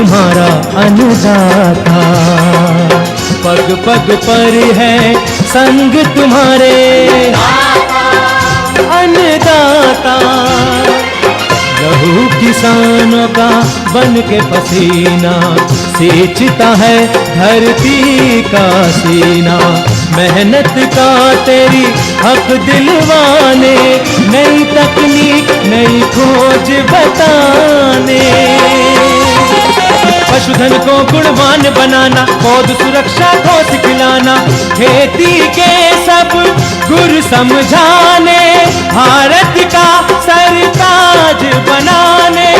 तुम्हारा अन्नदाता, पग पग पर है संग तुम्हारे अन्नदाता। लहू किसानों का बन के पसीना सींचता है धरती का सीना। मेहनत का तेरी हक दिलवाने, नई तकनीक नई खोज बताने। पशुधन को गुणवान बनाना, पौध सुरक्षा को सिखलाना, खेती के सब गुर समझाने, भारत का सरताज बनाने।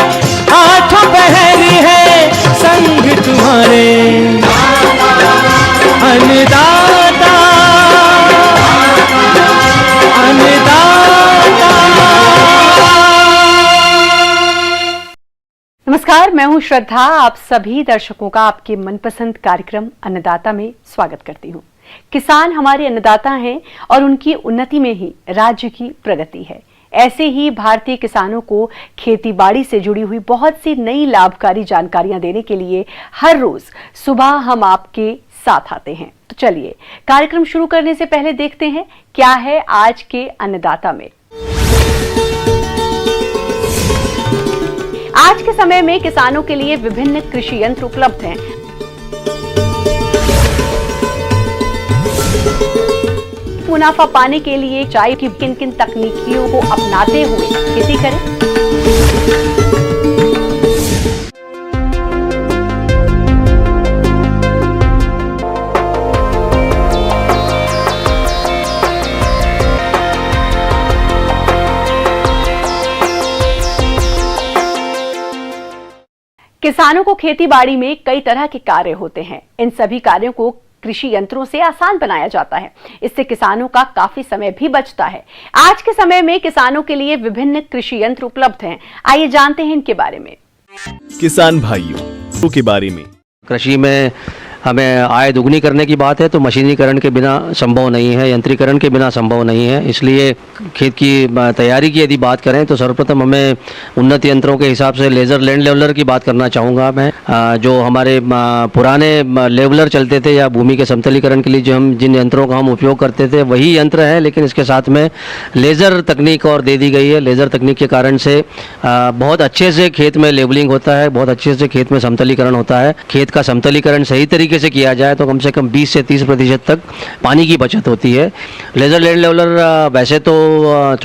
आठों पहर है संग तुम्हारे अन्नदाता, अन्नदाता। नमस्कार, मैं हूं श्रद्धा। आप सभी दर्शकों का आपके मनपसंद कार्यक्रम अन्नदाता में स्वागत करती हूं। किसान हमारे अन्नदाता हैं और उनकी उन्नति में ही राज्य की प्रगति है। ऐसे ही भारतीय किसानों को खेतीबाड़ी से जुड़ी हुई बहुत सी नई लाभकारी जानकारियां देने के लिए हर रोज सुबह हम आपके साथ आते हैं। तो चलिए कार्यक्रम शुरू करने से पहले देखते हैं क्या है आज के अन्नदाता में। आज के समय में किसानों के लिए विभिन्न कृषि यंत्र उपलब्ध हैं। मुनाफा पाने के लिए चाय की किन किन तकनीकियों को अपनाते हुए खेती करें। किसानों को खेतीबाड़ी में कई तरह के कार्य होते हैं। इन सभी कार्यों को कृषि यंत्रों से आसान बनाया जाता है। इससे किसानों का काफी समय भी बचता है। आज के समय में किसानों के लिए विभिन्न कृषि यंत्र उपलब्ध हैं। आइए जानते हैं इनके बारे में। किसान भाइयों के बारे में। कृषि में हमें आय दुगनी करने की बात है तो मशीनीकरण के बिना संभव नहीं है, यंत्रीकरण के बिना संभव नहीं है। इसलिए खेत की तैयारी की यदि बात करें तो सर्वप्रथम हमें उन्नत यंत्रों के हिसाब से लेज़र लैंड लेवलर की बात करना चाहूँगा मैं। जो हमारे पुराने लेवलर चलते थे या भूमि के समतलीकरण के लिए जो हम जिन यंत्रों का हम उपयोग करते थे वही यंत्र है, लेकिन इसके साथ में लेज़र तकनीक और दे दी गई है। लेज़र तकनीक के कारण से बहुत अच्छे से खेत में लेवलिंग होता है, बहुत अच्छे से खेत में समतलीकरण होता है। खेत का समतलीकरण सही तरीके से किया जाए तो कम से कम 20 से 30% तक पानी की बचत होती है। लेज़र लैंड लेवलर वैसे तो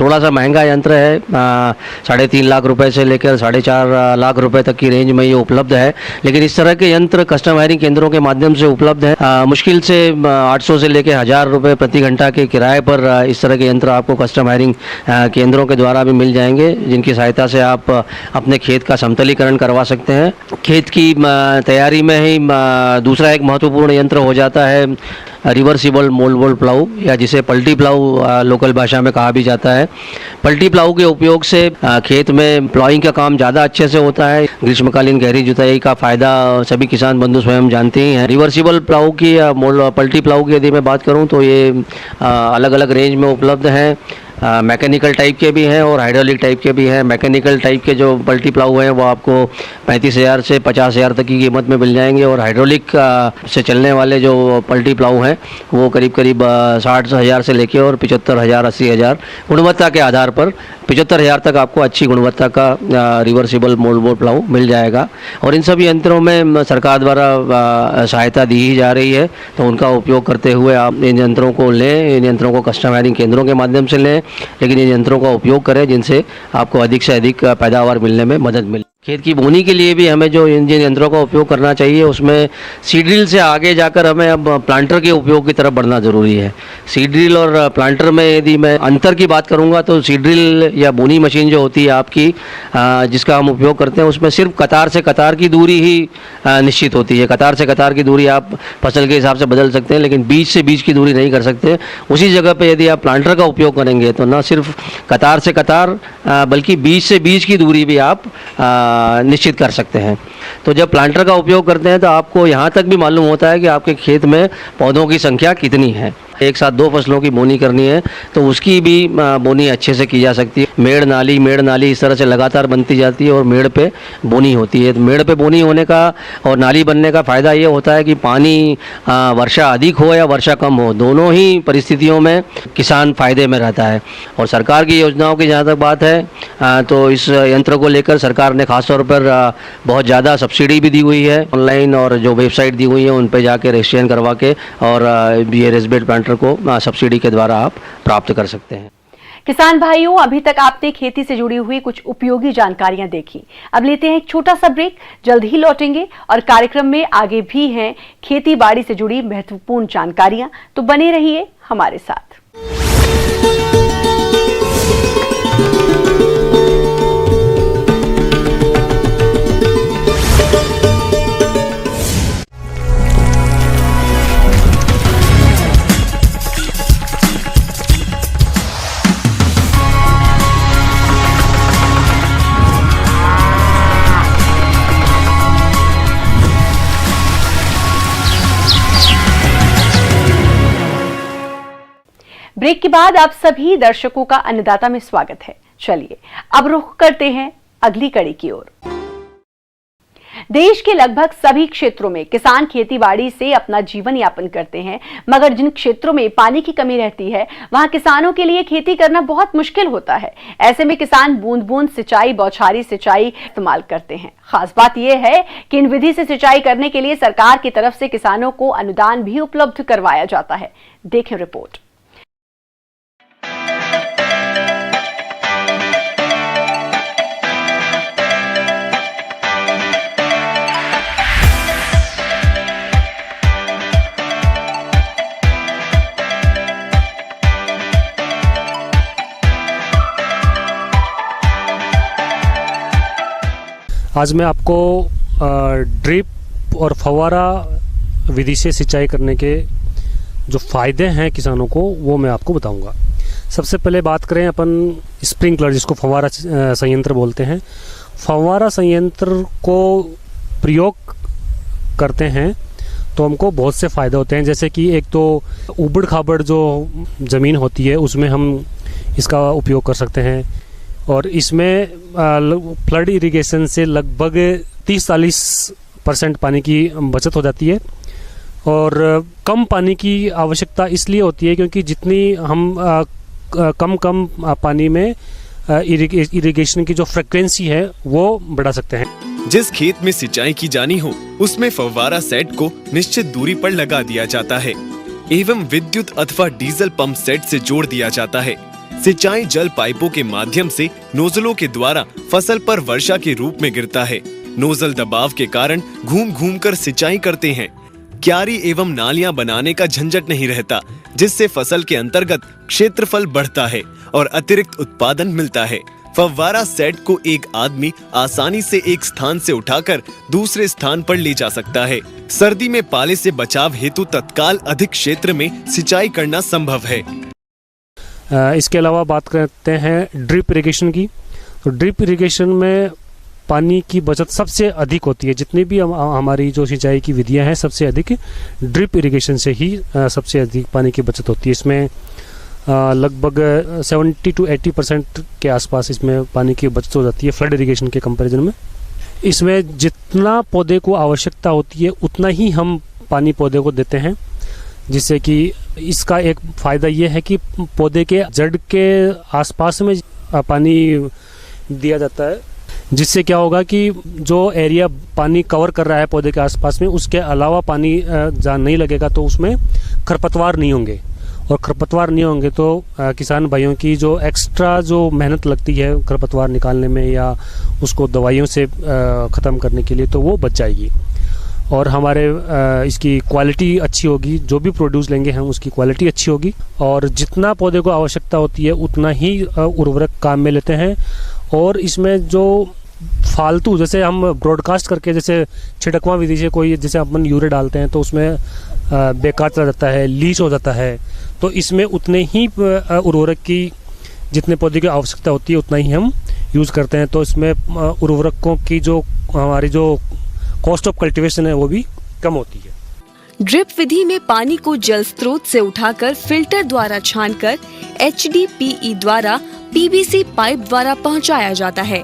थोड़ा सा महंगा यंत्र है, 3.5 लाख रुपए से लेकर 4.5 लाख रुपए तक की रेंज में ये उपलब्ध है। लेकिन इस तरह के यंत्र कस्टम हायरिंग केंद्रों के माध्यम से उपलब्ध है। मुश्किल से 800 से लेकर 1000 रुपये प्रति घंटा के किराए पर इस तरह के यंत्र आपको कस्टम हायरिंग केंद्रों के द्वारा भी मिल जाएंगे, जिनकी सहायता से आप अपने खेत का समतलीकरण करवा सकते हैं। खेत की तैयारी में ही दूसरा एक महत्वपूर्ण यंत्र हो जाता है रिवर्सिबल मोल्डेबल प्लाऊ, या जिसे पलटी प्लाऊ लोकल भाषा में कहा भी जाता है। पलटी प्लाऊ के उपयोग से खेत में प्लाइंग का काम ज़्यादा अच्छे से होता है। ग्रीष्मकालीन गहरी जुताई का फ़ायदा सभी किसान बंधु स्वयं जानते ही हैं। रिवर्सिबल प्लाऊ की या पलटी प्लाऊ की यदि मैं बात करूं तो ये अलग अलग रेंज में उपलब्ध हैं। मैकेनिकल टाइप के भी हैं और हाइड्रोलिक टाइप के भी हैं। मैकेनिकल टाइप के जो पलटी प्लाऊ हैं वो आपको 35,000 से 50,000 तक की कीमत में मिल जाएंगे, और हाइड्रोलिक से चलने वाले जो पलटी प्लाऊ हैं वो करीब 60,000 से लेके और 75,000 80,000 गुणवत्ता के आधार पर 75,000 तक आपको अच्छी गुणवत्ता का रिवर्सिबल मोल्डेबल प्लाऊ मिल जाएगा। और इन सभी यंत्रों में सरकार द्वारा सहायता दी ही जा रही है, तो उनका उपयोग करते हुए आप इन यंत्रों को लें, इन यंत्रों को कस्टम हायरिंग केंद्रों के माध्यम से लें, लेकिन इन यंत्रों का उपयोग करें जिनसे आपको अधिक से अधिक पैदावार मिलने में मदद मिले। खेत की बोनी के लिए भी हमें जो जिन यंत्रों का उपयोग करना चाहिए उसमें सीड ड्रिल से आगे जाकर हमें अब प्लांटर के उपयोग की तरफ बढ़ना ज़रूरी है। सीड ड्रिल और प्लांटर में यदि मैं अंतर की बात करूंगा तो सीड ड्रिल या बोनी मशीन जो होती है आपकी, जिसका हम उपयोग करते हैं, उसमें सिर्फ कतार से कतार की दूरी ही निश्चित होती है। कतार से कतार की दूरी आप फसल के हिसाब से बदल सकते हैं, लेकिन बीज से बीज की दूरी नहीं कर सकते। उसी जगह पर यदि आप प्लांटर का उपयोग करेंगे तो न सिर्फ कतार से कतार बल्कि बीज से बीज की दूरी भी आप निश्चित कर सकते हैं। तो जब प्लांटर का उपयोग करते हैं तो आपको यहाँ तक भी मालूम होता है कि आपके खेत में पौधों की संख्या कितनी है। एक साथ 2 फसलों की बोनी करनी है तो उसकी भी बोनी अच्छे से की जा सकती है। मेड़ नाली इस तरह से लगातार बनती जाती है और मेड़ पे बोनी होती है। तो मेड़ पे बोनी होने का और नाली बनने का फ़ायदा ये होता है कि पानी वर्षा अधिक हो या वर्षा कम हो, दोनों ही परिस्थितियों में किसान फ़ायदे में रहता है। और सरकार की योजनाओं की जहाँ तक बात है तो इस यंत्र को लेकर सरकार ने खासतौर पर बहुत ज़्यादा सब्सिडी भी दी हुई है। ऑनलाइन और जो वेबसाइट दी हुई है उन पर जाके रजिस्ट्रेशन करवा के और ये रेसबेड प्लांटर को सब्सिडी के द्वारा आप प्राप्त कर सकते हैं। किसान भाइयों, अभी तक आपने खेती से जुड़ी हुई कुछ उपयोगी जानकारियां देखी। अब लेते हैं एक छोटा सा ब्रेक, जल्द ही लौटेंगे और कार्यक्रम में आगे भी हैं खेती बाड़ी से जुड़ी महत्वपूर्ण जानकारियां, तो बने रहिए हमारे साथ। ब्रेक के बाद आप सभी दर्शकों का अन्नदाता में स्वागत है। चलिए अब रुख करते हैं अगली कड़ी की ओर। देश के लगभग सभी क्षेत्रों में किसान खेतीबाड़ी से अपना जीवन यापन करते हैं, मगर जिन क्षेत्रों में पानी की कमी रहती है वहां किसानों के लिए खेती करना बहुत मुश्किल होता है। ऐसे में किसान बूंद बूंद सिंचाई, बौछारी सिंचाई इस्तेमाल करते हैं। खास बात यह है कि इन विधि से सिंचाई करने के लिए सरकार की तरफ से किसानों को अनुदान भी उपलब्ध करवाया जाता है। देखें रिपोर्ट। आज मैं आपको ड्रिप और फव्वारा विधि से सिंचाई करने के जो फ़ायदे हैं किसानों को, वो मैं आपको बताऊंगा। सबसे पहले बात करें अपन स्प्रिंकलर, जिसको फव्वारा संयंत्र बोलते हैं। फव्वारा संयंत्र को प्रयोग करते हैं तो हमको बहुत से फ़ायदे होते हैं। जैसे कि एक तो उबड़ खाबड़ जो ज़मीन होती है उसमें हम इसका उपयोग कर सकते हैं, और इसमें फ्लड इरिगेशन से लगभग 30-40% पानी की बचत हो जाती है। और कम पानी की आवश्यकता इसलिए होती है क्योंकि जितनी हम कम पानी में इरिगेशन की जो फ्रीक्वेंसी है वो बढ़ा सकते हैं। जिस खेत में सिंचाई की जानी हो उसमें फव्वारा सेट को निश्चित दूरी पर लगा दिया जाता है एवं विद्युत अथवा डीजल पंप सेट से जोड़ दिया जाता है। सिंचाई जल पाइपों के माध्यम से नोजलों के द्वारा फसल पर वर्षा के रूप में गिरता है। नोजल दबाव के कारण घूम घूम कर सिंचाई करते हैं। क्यारी एवं नालियां बनाने का झंझट नहीं रहता, जिससे फसल के अंतर्गत क्षेत्रफल बढ़ता है और अतिरिक्त उत्पादन मिलता है। फव्वारा सेट को एक आदमी आसानी से एक स्थान से उठाकर दूसरे स्थान पर ले जा सकता है। सर्दी में पाले से बचाव हेतु तत्काल अधिक क्षेत्र में सिंचाई करना संभव है। इसके अलावा बात करते हैं ड्रिप इरिगेशन की। तो ड्रिप इरिगेशन में पानी की बचत सबसे अधिक होती है। जितनी भी हमारी जो सिंचाई की विधियां हैं, सबसे अधिक ड्रिप इरिगेशन से ही सबसे अधिक पानी की बचत होती है। इसमें लगभग 70-80% के आसपास इसमें पानी की बचत हो जाती है फ्लड इरिगेशन के कंपैरिजन में। इसमें जितना पौधे को आवश्यकता होती है उतना ही हम पानी पौधे को देते हैं, जिससे कि इसका एक फ़ायदा ये है कि पौधे के जड़ के आसपास में पानी दिया जाता है, जिससे क्या होगा कि जो एरिया पानी कवर कर रहा है पौधे के आसपास में, उसके अलावा पानी जहाँ नहीं लगेगा तो उसमें खरपतवार नहीं होंगे, और खरपतवार नहीं होंगे तो किसान भाइयों की जो एक्स्ट्रा जो मेहनत लगती है खरपतवार निकालने में या उसको दवाइयों से ख़त्म करने के लिए, तो वो बच जाएगी। और हमारे इसकी क्वालिटी अच्छी होगी, जो भी प्रोड्यूस लेंगे हम उसकी क्वालिटी अच्छी होगी, और जितना पौधे को आवश्यकता होती है उतना ही उर्वरक काम में लेते हैं। और इसमें जो फालतू, जैसे हम ब्रॉडकास्ट करके जैसे छिड़कवा विधि से कोई जैसे अपन यूरिया डालते हैं तो उसमें बेकार चला जाता है, लीच हो जाता है, तो इसमें उतने ही उर्वरक की जितने पौधे की आवश्यकता होती है उतना ही हम यूज़ करते हैं। तो इसमें उर्वरकों की जो हमारी जो कॉस्ट ऑफ कल्टीवेशन है वो भी कम होती है। ड्रिप विधि में पानी को जल स्रोत से उठाकर फिल्टर द्वारा छानकर HDPE द्वारा PVC पाइप द्वारा पहुंचाया जाता है।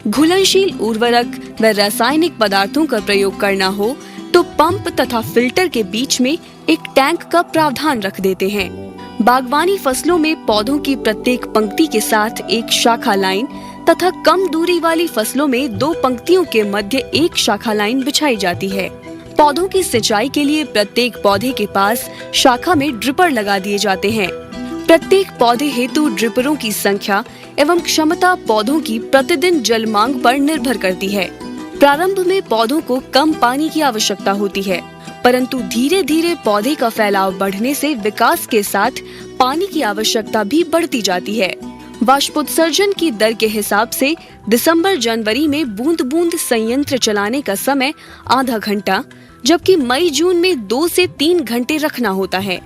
घुलनशील उर्वरक व रासायनिक पदार्थों का प्रयोग करना हो तो पंप तथा फिल्टर के बीच में एक टैंक का प्रावधान रख देते हैं। बागवानी फसलों में पौधों की प्रत्येक पंक्ति के साथ एक शाखा लाइन तथा कम दूरी वाली फसलों में 2 पंक्तियों के मध्य एक शाखा लाइन बिछाई जाती है। पौधों की सिंचाई के लिए प्रत्येक पौधे के पास शाखा में ड्रिपर लगा दिए जाते हैं। प्रत्येक पौधे हेतु ड्रिपरों की संख्या एवं क्षमता पौधों की प्रतिदिन जल मांग पर निर्भर करती है। प्रारंभ में पौधों को कम पानी की आवश्यकता होती है, परंतु धीरे धीरे पौधे का फैलाव बढ़ने से विकास के साथ पानी की आवश्यकता भी बढ़ती जाती है। वाष्पोत्सर्जन की दर के हिसाब से दिसंबर जनवरी में बूंद बूंद संयंत्र चलाने का समय आधा घंटा, जबकि मई जून में 2 से 3 घंटे रखना होता है।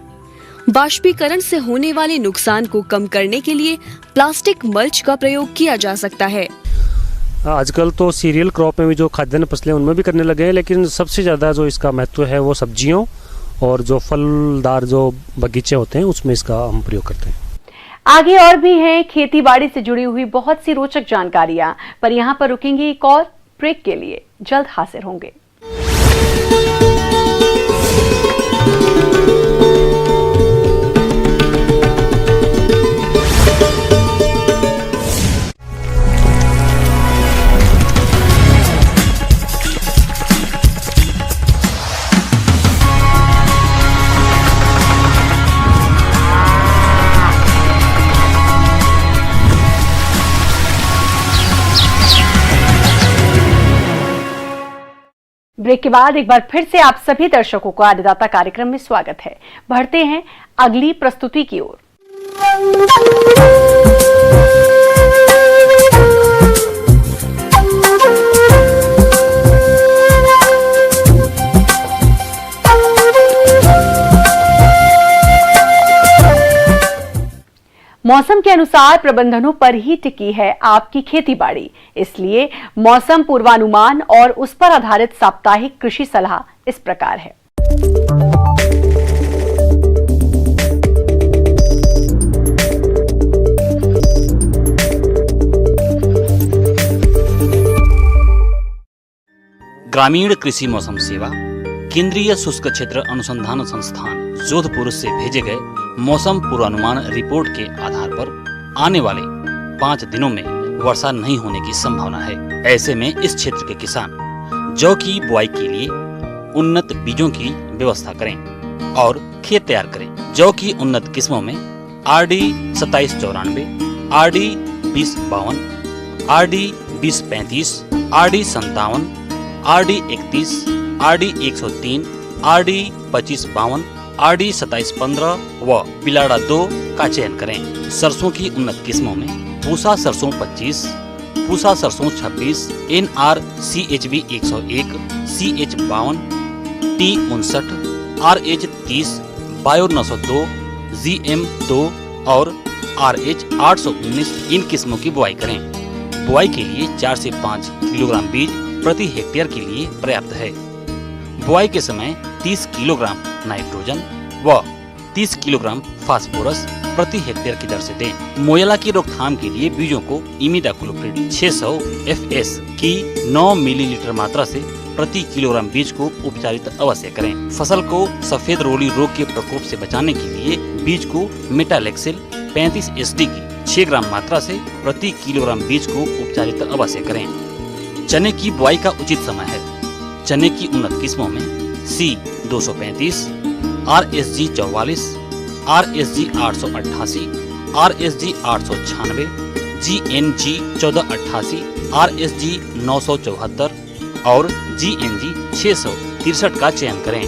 वाष्पीकरण से होने वाले नुकसान को कम करने के लिए प्लास्टिक मल्च का प्रयोग किया जा सकता है। आजकल तो सीरियल क्रॉप में भी जो खाद्यान्न फसलें उनमें भी करने लगे हैं, लेकिन सबसे ज़्यादा जो इसका महत्व है वो सब्जियों और जो फलदार जो बगीचे होते हैं उसमें इसका हम प्रयोग करते हैं। आगे और भी हैं खेती बाड़ी से जुड़ी हुई बहुत सी रोचक जानकारियां, पर यहाँ पर रुकेंगे एक और ब्रेक के लिए, जल्द हाजिर होंगे। ब्रेक के बाद एक बार फिर से आप सभी दर्शकों का अन्नदाता कार्यक्रम में स्वागत है। बढ़ते हैं अगली प्रस्तुति की ओर। मौसम के अनुसार प्रबंधनों पर ही टिकी है आपकी खेतीबाड़ी, इसलिए मौसम पूर्वानुमान और उस पर आधारित साप्ताहिक कृषि सलाह इस प्रकार है। ग्रामीण कृषि मौसम सेवा केंद्रीय शुष्क क्षेत्र अनुसंधान संस्थान जोधपुर से भेजे गए मौसम पूर्वानुमान रिपोर्ट के आधार पर आने वाले 5 दिनों में वर्षा नहीं होने की संभावना है। ऐसे में इस क्षेत्र के किसान जौ की बुआई के लिए उन्नत बीजों की व्यवस्था करें और खेत तैयार करें। जौ की उन्नत किस्मों में RD 2794, RD 2052, RD 2035, RD 57, RD 31, RD 103, RD 2552, RD 2715 व पिलाड़ा 2 का चयन करें। सरसों की उन्नत किस्मों में पूसा सरसों 25, पूसा सरसों 26, NR CHB 101, CH 52, T 59, RH 30, bio 902, GM 2 और RH 819 इन किस्मों की बुआई करें। बुआई के लिए 4 से 5 किलोग्राम बीज प्रति हेक्टेयर के लिए पर्याप्त है। बुआई के समय 30 किलोग्राम नाइट्रोजन व 30 किलोग्राम फास्फोरस प्रति हेक्टेयर की दर से दें। मोयला की रोकथाम के लिए बीजों को इमिडाक्लोप्रिड 600 FS की 9 मिलीलीटर मात्रा से प्रति किलोग्राम बीज को उपचारित अवश्य करें। फसल को सफेद रोली रोग के प्रकोप से बचाने के लिए बीज को मेटालेक्सिल 35 SD की 6 ग्राम मात्रा से प्रति किलोग्राम बीज को उपचारित अवश्य करें। चने की बुआई का उचित समय है। चने की उन्नत किस्मों में C 235, RSG 44, RSG 888, RSG 896, GNG 1488, RSG 974 और GNG 663 का चयन करें।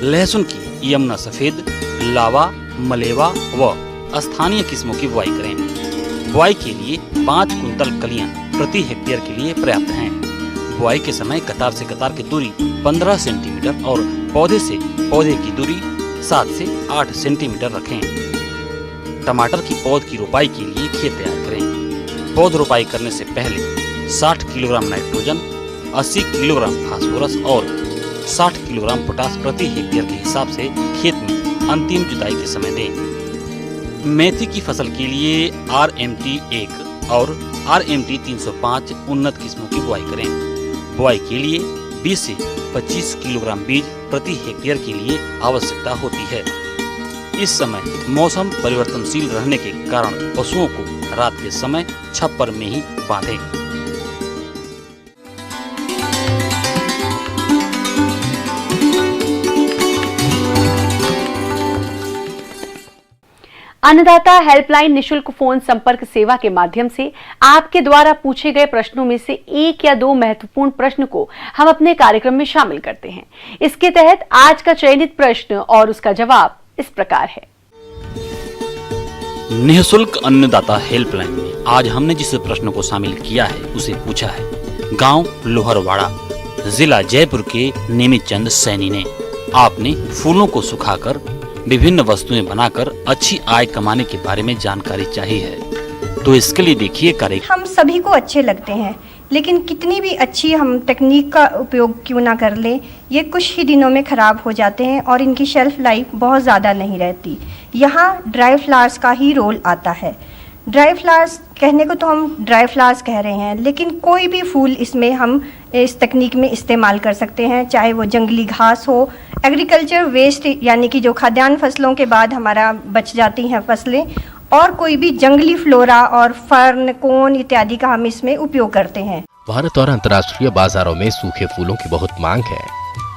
लहसुन की यमुना सफेद, लावा, मलेवा व स्थानीय किस्मों की बुआई करें। बुआई के लिए 5 कुंतल कलियां प्रति हेक्टेयर के लिए पर्याप्त हैं। बुआई के समय कतार से कतार की दूरी 15 सेंटीमीटर और पौधे से पौधे की दूरी 7 से 8 सेंटीमीटर रखें। टमाटर की पौध की रोपाई के लिए खेत तैयार करें। पौध रोपाई करने से पहले 60 किलोग्राम नाइट्रोजन, 80 किलोग्राम फास्फोरस और 60 किलोग्राम पोटास प्रति हेक्टेयर के हिसाब से खेत में अंतिम जुताई के समय दें। मेथी की फसल के लिए RMT 1 और RMT 305 उन्नत किस्मों की बुआई करें। बुआई के लिए 20 से 25 किलोग्राम बीज प्रति हेक्टेयर के लिए आवश्यकता होती है। इस समय मौसम परिवर्तनशील रहने के कारण पशुओं को रात के समय छप्पर में ही बांधें। अन्नदाता हेल्पलाइन निशुल्क फोन संपर्क सेवा के माध्यम से आपके द्वारा पूछे गए प्रश्नों में से 1 या 2 महत्वपूर्ण प्रश्न को हम अपने कार्यक्रम में शामिल करते हैं। इसके तहत आज का चयनित प्रश्न और उसका जवाब इस प्रकार है। निःशुल्क अन्नदाता हेल्पलाइन में आज हमने जिस प्रश्न को शामिल किया है उसे पूछा है गांव लोहरवाड़ा, जिला जयपुर के नेमित चंद सैनी ने। आपने फूलों को सुखाकर विभिन्न वस्तुएं बनाकर अच्छी आय कमाने के बारे में जानकारी चाहिए है, तो इसके लिए देखिए कार्यक्रम। हम सभी को अच्छे लगते हैं, लेकिन कितनी भी अच्छी हम तकनीक का उपयोग क्यों ना कर लें, ये कुछ ही दिनों में ख़राब हो जाते हैं और इनकी शेल्फ लाइफ बहुत ज़्यादा नहीं रहती। यहाँ ड्राई फ्लावर्स का ही रोल आता है। ड्राई फ्लावर्स कहने को तो हम ड्राई फ्लावर्स कह रहे हैं, लेकिन कोई भी फूल इसमें हम इस तकनीक में इस्तेमाल कर सकते हैं, चाहे वो जंगली घास हो, एग्रीकल्चर वेस्ट यानी कि जो खाद्यान्न फसलों के बाद हमारा बच जाती हैं फसलें, और कोई भी जंगली फ्लोरा और फर्न, कोन इत्यादि का हम इसमें उपयोग करते हैं। भारत और अंतर्राष्ट्रीय बाजारों में सूखे फूलों की बहुत मांग है।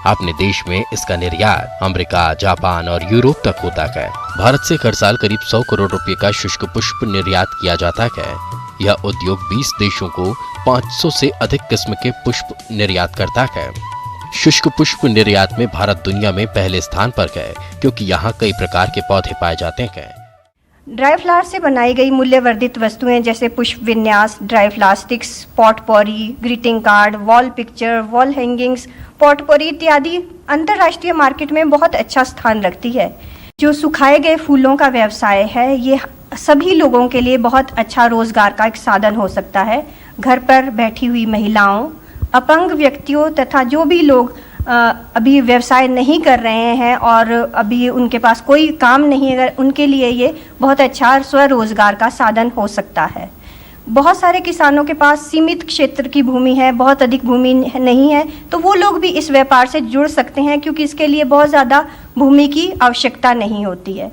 अपने देश में इसका निर्यात अमेरिका, जापान और यूरोप तक होता है। भारत से हर साल करीब 100 करोड़ रुपए का शुष्क पुष्प निर्यात किया जाता है। यह उद्योग 20 देशों को 500 से अधिक किस्म के पुष्प निर्यात करता है। शुष्क पुष्प निर्यात में भारत दुनिया में पहले स्थान पर है, क्योंकि यहाँ कई प्रकार के पौधे पाए जाते हैं। ड्राई फ्लावर से बनाई गई मूल्यवर्धित वस्तुएं जैसे पुष्प विन्यास, dry plastics, potpourri, greeting card, wall picture, wall hangings, potpourri इत्यादि अंतर्राष्ट्रीय मार्केट में बहुत अच्छा स्थान रखती है। जो सुखाए गए फूलों का व्यवसाय है, ये सभी लोगों के लिए बहुत अच्छा रोजगार का एक साधन हो सकता है। घर पर बैठी हुई महिलाओं, अपंग व्यक्तियों तथा जो भी लोग अभी व्यवसाय नहीं कर रहे हैं और अभी उनके पास कोई काम नहीं है, अगर उनके लिए ये बहुत अच्छा स्वरोजगार का साधन हो सकता है। बहुत सारे किसानों के पास सीमित क्षेत्र की भूमि है, बहुत अधिक भूमि नहीं है, तो वो लोग भी इस व्यापार से जुड़ सकते हैं, क्योंकि इसके लिए बहुत ज़्यादा भूमि की आवश्यकता नहीं होती है।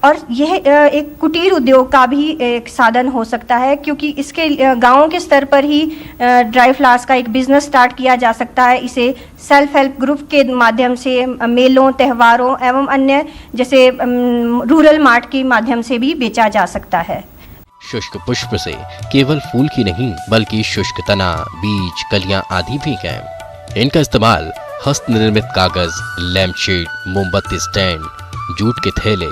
और यह एक कुटीर उद्योग का भी एक साधन हो सकता है, क्योंकि इसके गांवों के स्तर पर ही ड्राई फ्लावर्स का एक बिजनेस स्टार्ट किया जा सकता है। इसे सेल्फ हेल्प ग्रुप के माध्यम से मेलों, त्योहारों एवं अन्य जैसे रूरल मार्ट के माध्यम से भी बेचा जा सकता है। शुष्क पुष्प से केवल फूल की नहीं बल्कि शुष्क तना, बीज, कलियां आदि भी हैं। इनका इस्तेमाल हस्त निर्मित कागज, लैंप शेड, मोमबत्ती स्टैंड, जूट के थैले,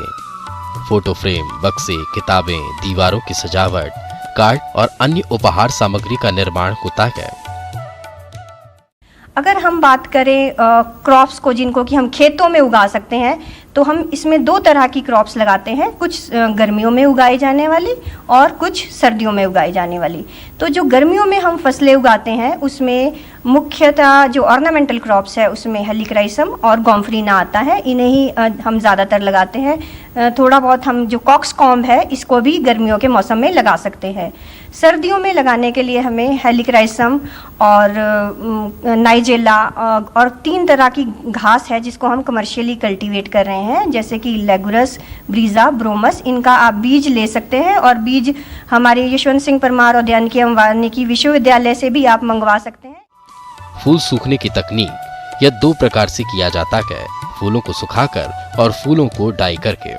फोटो फ्रेम, बक्से, किताबें, दीवारों की सजावट, कार्ड और अन्य उपहार सामग्री का निर्माण होता है। अगर हम बात करें क्रॉप्स को, जिनको कि हम खेतों में उगा सकते हैं, तो हम इसमें 2 तरह की क्रॉप्स लगाते हैं, कुछ गर्मियों में उगाई जाने वाली और कुछ सर्दियों में उगाई जाने वाली। तो जो गर्मियों में हम फसलें उगाते हैं उसमें मुख्यतः जो ऑर्नामेंटल क्रॉप्स है उसमें हेलिक्राइसम और गॉम्फ्रीना आता है, इन्हें ही हम ज़्यादातर लगाते हैं। थोड़ा बहुत हम जो कॉक्सकॉम्ब है इसको भी गर्मियों के मौसम में लगा सकते हैं। सर्दियों में लगाने के लिए हमें हेलिक्राइसम और नाइजेला और 3 तरह की घास है जिसको हम कमर्शियली कल्टीवेट कर रहे हैं, जैसे कि लेगुरस, ब्रीजा, ब्रोमस। इनका आप बीज ले सकते हैं और बीज हमारे यशवंत सिंह परमार उद्यानिकी एवं वानिकी विश्वविद्यालय से भी आप मंगवा सकते हैं। फूल सूखने की तकनीक यह 2 प्रकार से किया जाता है, फूलों को सुखाकर और फूलों को डाई करके।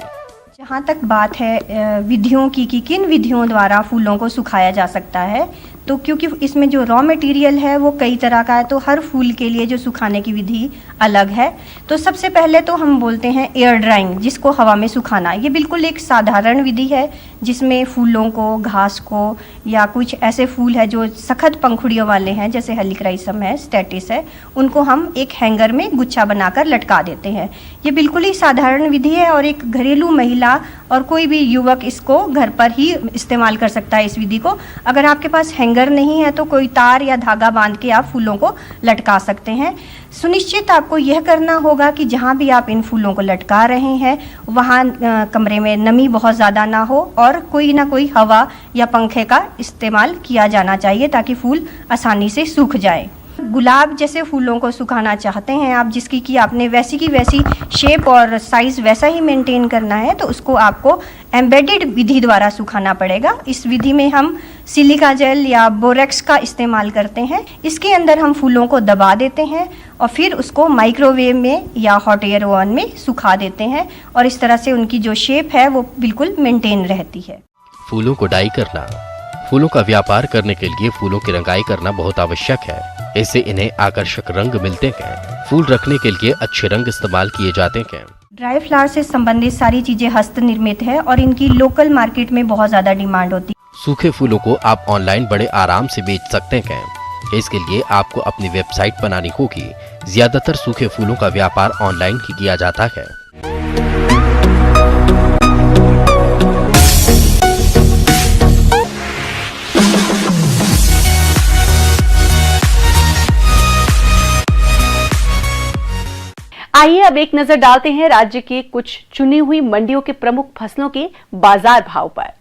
जहाँ तक बात है विधियों की कि किन विधियों द्वारा फूलों को सुखाया जा सकता है, तो क्योंकि इसमें जो रॉ मटेरियल है वो कई तरह का है, तो हर फूल के लिए जो सुखाने की विधि अलग है। तो सबसे पहले तो हम बोलते हैं एयर ड्राइंग, जिसको हवा में सुखाना। ये बिल्कुल एक साधारण विधि है जिसमें फूलों को, घास को या कुछ ऐसे फूल है जो सख्त पंखुड़ियों वाले हैं जैसे हेलिक्राइसम है, स्टेटिस है, उनको हम एक हैंगर में गुच्छा बनाकर लटका देते हैं। ये बिल्कुल ही साधारण विधि है और एक घरेलू महिला महिला और कोई भी युवक इसको घर पर ही इस्तेमाल कर सकता है इस विधि को। अगर आपके पास हैंगर नहीं है तो कोई तार या धागा बांध के आप फूलों को लटका सकते हैं। सुनिश्चित आपको यह करना होगा कि जहाँ भी आप इन फूलों को लटका रहे हैं वहाँ कमरे में नमी बहुत ज़्यादा ना हो और कोई ना कोई हवा या पंखे का इस्तेमाल किया जाना चाहिए ताकि फूल आसानी से सूख जाए। गुलाब जैसे फूलों को सुखाना चाहते हैं आप, जिसकी कि आपने वैसी की वैसी शेप और साइज़ वैसा ही मेंटेन करना है, तो उसको आपको एम्बेडेड विधि द्वारा सुखाना पड़ेगा। इस विधि में हम सिलिका जेल या बोरेक्स का इस्तेमाल करते हैं। इसके अंदर हम फूलों को दबा देते हैं और फिर उसको माइक्रोवेव में या हॉट एयर ओवन में सुखा देते हैं और इस तरह से उनकी जो शेप है वो बिल्कुल मेंटेन रहती है। फूलों को डाई करना। फूलों का व्यापार करने के लिए फूलों की रंगाई करना बहुत आवश्यक है। इससे इन्हें आकर्षक रंग मिलते हैं। फूल रखने के लिए अच्छे रंग इस्तेमाल किए जाते हैं। ड्राई फ्लावर से संबंधित सारी चीजें हस्त निर्मित है और इनकी लोकल मार्केट में बहुत ज्यादा डिमांड होती है। सूखे फूलों को आप ऑनलाइन बड़े आराम से बेच सकते हैं। इसके लिए आपको अपनी वेबसाइट बनानी होगी। ज्यादातर सूखे फूलों का व्यापार ऑनलाइन ही किया जाता है। आइए अब एक नजर डालते हैं राज्य के कुछ चुनी हुई मंडियों के प्रमुख फसलों के बाजार भाव पर।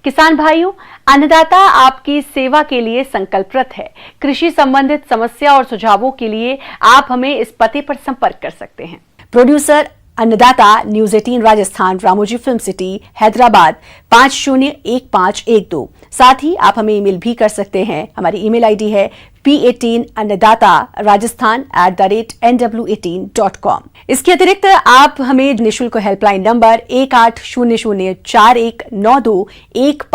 किसान भाइयों, अन्नदाता आपकी सेवा के लिए संकल्परत है। कृषि संबंधित समस्या और सुझावों के लिए आप हमें इस पते पर संपर्क कर सकते हैं। प्रोड्यूसर अन्नदाता news 18 Rajasthan, Ramoji film city, Hyderabad 501512। साथ ही आप हमें ईमेल भी कर सकते हैं। हमारी ईमेल आईडी है p18annadatarajasthan@nw18.com। इसके अतिरिक्त आप हमें निःशुल्क हेल्पलाइन नंबर 1800419215